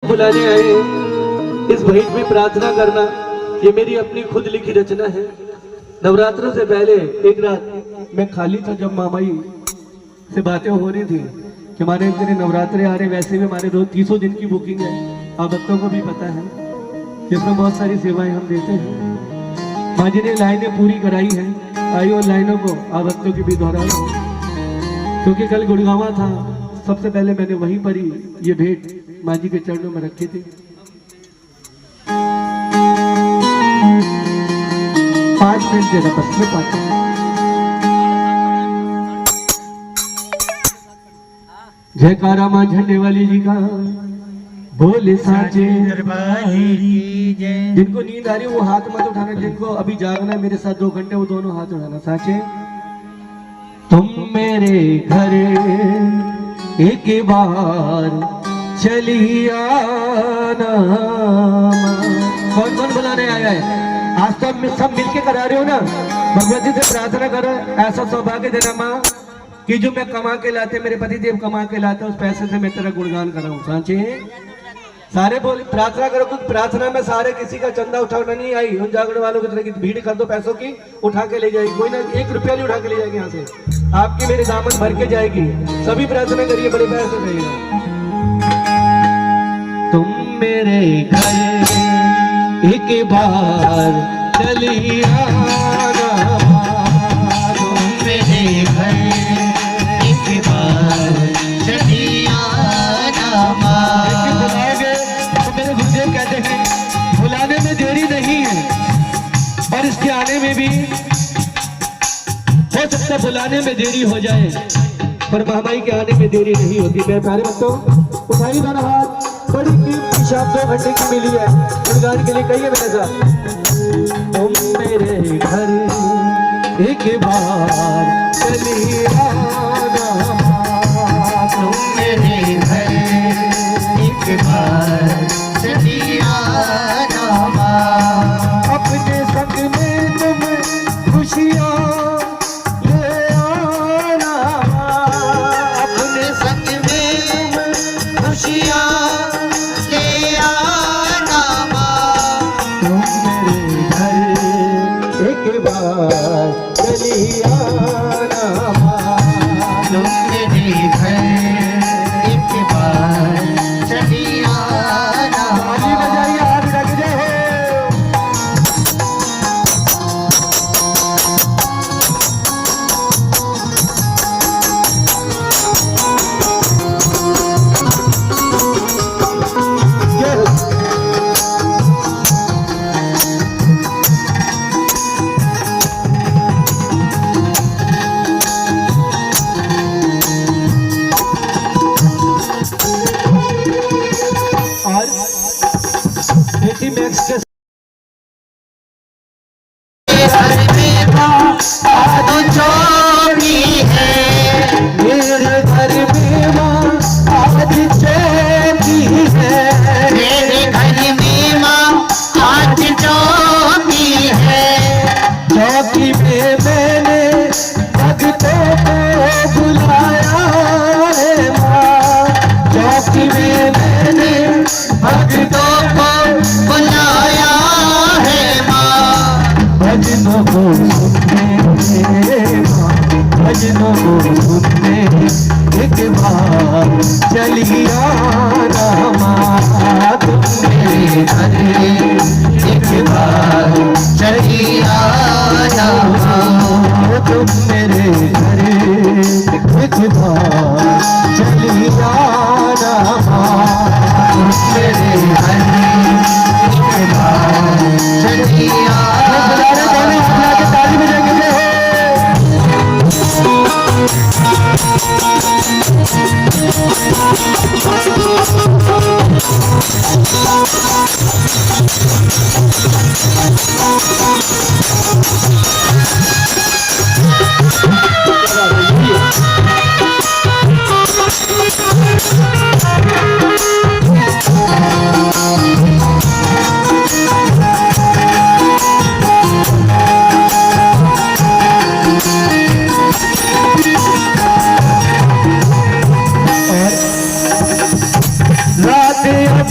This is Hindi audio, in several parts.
बुलाने आए इस भेंट में प्रार्थना करना, ये मेरी अपनी खुद लिखी रचना है। नवरात्रों से पहले एक रात मैं खाली था, जब मामाई से बातें हो रही थी कि हमारे इतने नवरात्रे आ रहे, वैसे भी हमारे 300 दिन की बुकिंग है, आप भक्तों को भी पता है, जिसमें बहुत सारी सेवाएं हम देते हैं। माँ जी ने लाइनें पूरी कराई है, आई और लाइनों को आप भक्तों की भी दोहरा रहा हूँ, क्योंकि कल गुड़गावा था, सबसे पहले मैंने वहीं पर ही ये भेंट माँ जी के चरणों में रखी थी। 5 मिनट देना बस में 5 मिनट। जयकारा माँ झंडे वाली जी का बोले साचे दरबार की जय। जिनको नींद आ रही है वो हाथ मत उठाना, जिनको अभी जागना है मेरे साथ 2 घंटे वो दोनों हाथ उठाना। साचे तुम मेरे घर एक बार चली आना। कौन कौन बुलाने आया है? आज तो सब मिलके करा रहे हो ना, भगवती से प्रार्थना करो ऐसा सौभाग्य देना माँ कि जो मैं कमा के लाते, मेरे पति देव कमा के लाते, उस पैसे से मैं तेरा गुणगान कराऊं। सांचे सारे बोल प्रार्थना करो, कुछ प्रार्थना में सारे किसी का चंदा उठाना नहीं आई, उन जागरण वालों की तरह की भीड़ कर दो, पैसों की उठा के ले जाएगी, कोई ना 1 रुपया नहीं उठा के ले जाएगी, यहाँ से आपकी मेरे दामन भर के जाएगी। सभी प्रार्थना करिए, बड़े पैसे करिएगा। तुम मेरे घर एक बार चली आना, तुम मेरे घर एक बार चली आना। तो मेरे गुरुदेव कहते हैं बुलाने में देरी नहीं है, और इसके आने में भी हो सकता है बुलाने में देरी हो जाए, पर महामाई के आने में देरी नहीं होती। मैं प्यारे बच्चों उठाई दोनों हाथ, बड़ी कीमती शाम 2 घंटे की मिली है, गुणगान के लिए कहिए मेरे साथ। तुम मेरे घर एक बार चली आना, तुम मेरे घर एक बार चली आना। अपने संग में तुम खुशियाँ ले आना, अपने संग में तुम खुशियाँ ले आना। तुम मेरे घर एक बार चली आना, तुम मेरे घर एक बार चली आना। ताली बजाइए, हाथ लग जाए। मैक्स के आज चोरी है, मेरे घर में माँ आज चौकी है, मेरे घर में माँ आज चोरी है। चौकी में मैंने भक्तों को बुलाया है माँ, चौकी में मैंने भक्तों को बुलाया है माँ, भजनों को सुनने माँ।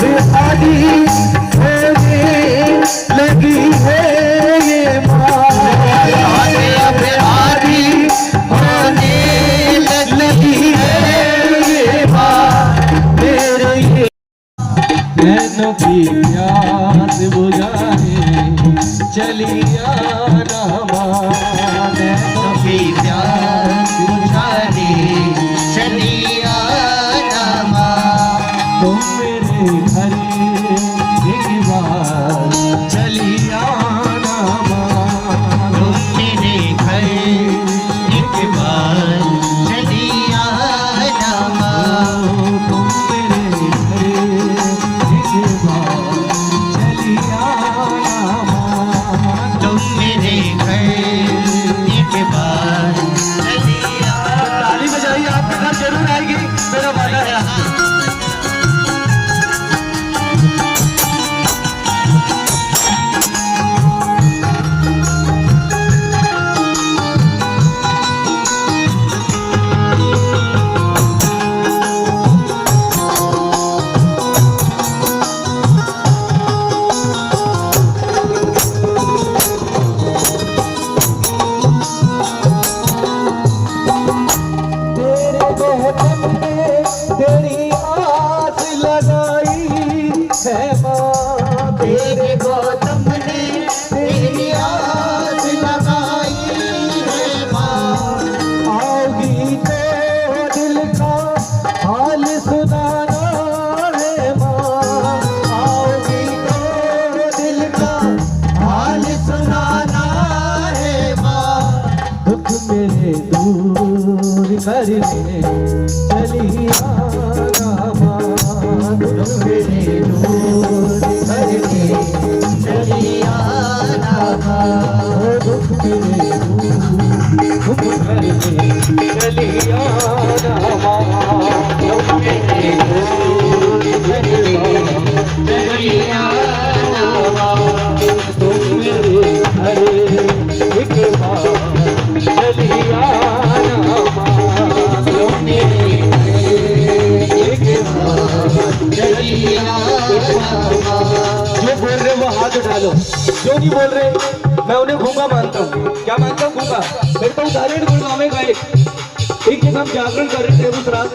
बेहाली होने लगी है ये माँ, बेहाली होने लगी है ये माँ। मेरे ये नैनों की प्यास बुझाने चलिया ना माँ, नैनों की प्यास बुझाने चलिया ना माँ। तुम मेरे घर एक बार चलिया ना माँ, तुम मेरे घर एक बार चलिया ना माँ। तुम मेरे घर एक बार चलिया ना माँ, तुम मेरे घर एक बार चलिया। ताली बजाइए, आपके घर जरूर आएगी, मेरा वादा है। तेरे गौतम ने तेरी आस लगाई है माँ, तेरे गौतम ने तेरी आस लगाई है माँ। आओगी तो दिल का हाल सुनाना है माँ, आओगी तो दिल का हाल सुनाना है माँ। दुख मेरे दूर करने चली आना माँ, दुख मेरे दूर करने चली आना माँ। दुख मेरे दूर करने चली आना माँ, दुख मेरे दूर करने चली आना माँ। तुम मेरे घर एक बार चली आना माँ, तुम मेरे एक बार चली आना माँ। जो बोल रहे वो हाथ उठा लो, जो नहीं बोल रहे मैं उन्हें गूंगा मानता हूँ। क्या मानता हूँ? गूंगा। मेरे को उदाहरण गुड़गांव में का एक जगह हम जागरण कर रहे थे उस रात।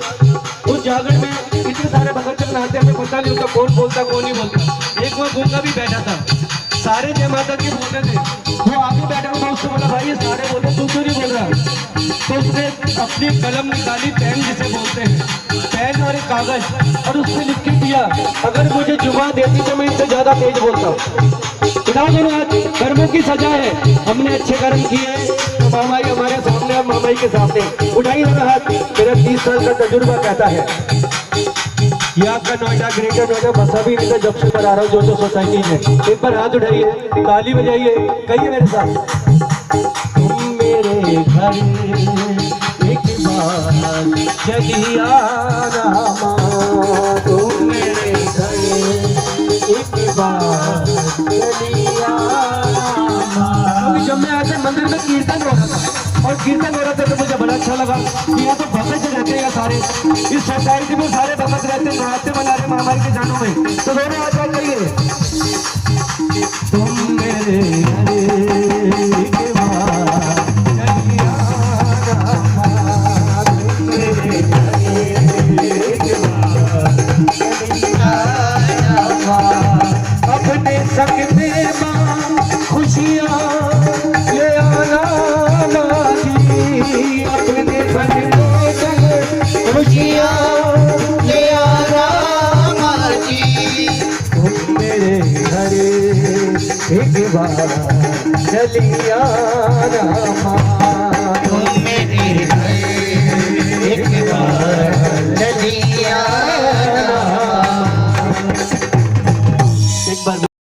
उस जागरण में इतने सारे भगत जब नहाते, हमें पता नहीं होता कौन बोलता कौन नहीं बोलता। एक वहाँ गूंगा भी बैठा था, सारे जय माता की बोलते थे। वो आगे बैठा हुआ, उससे बोला भाई ये सारे बोलते, तू क्यों नहीं बोल रहा? तो उसने अपनी कलम निकाली, पेन जिसे बोलते हैं, पेन और एक कागज, और उसने लिख के दिया अगर मुझे जुबान देती तो मैं इससे ज्यादा तेज बोलता हूँ। उठाओ दोनों हाथ, कर्मों की सजा है, हमने अच्छे कर्म किए हैं तो मामाई हमारे सामने और मामाई के सामने। उठाइए दोनों हाथ। मेरा 30 साल का तजुर्बा कहता है ये आपका नोएडा ग्रेटर नोएडा बसा भी नहीं था जब से बना रहा हूँ जो सोसाइटी में। एक बार हाथ उठाइए, ताली बजाइए, कहिए मेरे साथ, तुम मेरे घर एक बार चली आना माँ, तुम मेरे घर एक बार चली आना माँ। क्योंकि जब मैं ऐसे मंदिर में कीर्तन हो रहा था, और कीर्तन हो रहा था तो मुझे बड़ा अच्छा लगा कि यहाँ तो भगत रहते हैं सारे, इस सोसाइटी में सारे भगत रहते हैं, नहाते बना रहे महामारी के जानों में। तो दोनों आ जाइए, तुम मेरे एक बार चली आना माँ, तुम मेरे एक बार चली आना माँ। अपने संग में माँ खुशियाँ ले आना माँ जी, अपने संग में खुशियाँ ले आना माँ जी। तुम मेरे घर एक बार चली आना माँ,